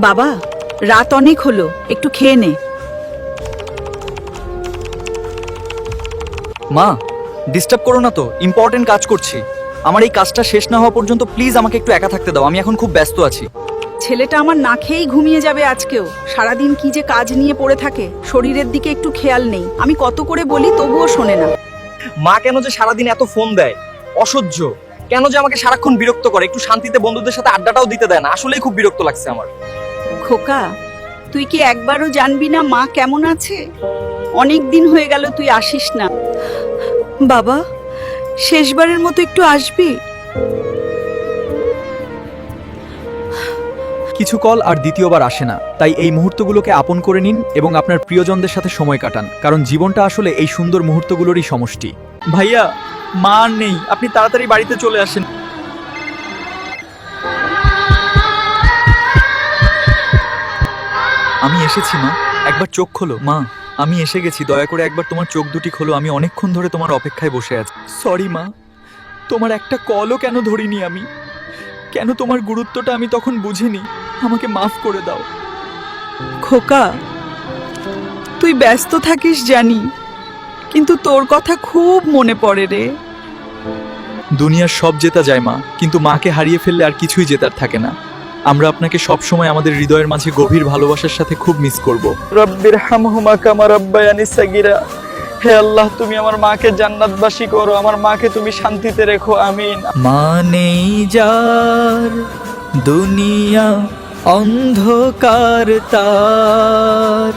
বাবা, রাত অনেক হলো, একটু খেয়ে নে। মা, ডিস্টার্ব করো না তো, ইম্পর্টেন্ট কাজ করছি। আমার এই কাজটা শেষ না হওয়া পর্যন্ত প্লিজ আমাকে একটু একা থাকতে দাও, আমি এখন খুব ব্যস্ত আছি। ছেলেটা আমার না খেয়েই ঘুমিয়ে যাবে আজকেও। সারাদিন কি যে কাজ নিয়ে পড়ে থাকে, শরীরের দিকে একটু খেয়াল নেই। আমি কত করে বলি তবুও শোনে না। মা কেন যে সারাদিন এত ফোন দেয়, অসহ্য। কেন যে আমাকে সারাক্ষণ বিরক্ত করে, একটু শান্তিতে বন্ধুদের সাথে আড্ডাটাও দিতে দেয় না। আসলেই খুব বিরক্ত লাগছে আমার। খোকা, তুই কি একবারও জানবি না মা কেমন আছে? অনেক দিন হয়ে গেল তুই আসিস না। বাবা, শেষবারের মতো একটু আসবি? কিছু কল আর দ্বিতীয়বার আসে না, তাই এই মুহূর্তগুলোকে আপন করে নিন এবং আপনার প্রিয়জনদের সাথে সময় কাটান, কারণ জীবনটা আসলে এই সুন্দর মুহূর্তগুলোরই সমষ্টি। ভাইয়া, মা আর নেই, আপনি তাড়াতাড়ি বাড়িতে চলে আসেন। আমি এসেছি মা, একবার চোখ খোলো। মা, আমি এসে গেছি, দয়া করে একবার তোমার চোখ দুটি খোলো। আমি অনেকক্ষণ ধরে তোমার অপেক্ষায় বসে আছি। সরি মা, তোমার একটা কলও কেন ধরিনি আমি? কেন তোমার গুরুত্বটা আমি তখন বুঝিনি? আমাকে মাফ করে দাও। খোকা, তুই ব্যস্ত থাকিস জানি, কিন্তু তোর কথা খুব মনে পড়ে রে। দুনিয়ার সব জেতা যায় মা, কিন্তু মাকে হারিয়ে ফেললে আর কিছুই জেতার থাকে না। আমরা আপনাকে সব সময় আমাদের হৃদয়ের মাঝে গভীর ভালোবাসার সাথে খুব মিস করব। রব্বির হামহুমা কামা রাব্বায়ানি সাগীরা। হে আল্লাহ, তুমি আমার মাকে জান্নাতবাসী করো, আমার মাকে তুমি শান্তিতে রেখো, আমিন। মা নেই যার, দুনিয়া অন্ধকার তার।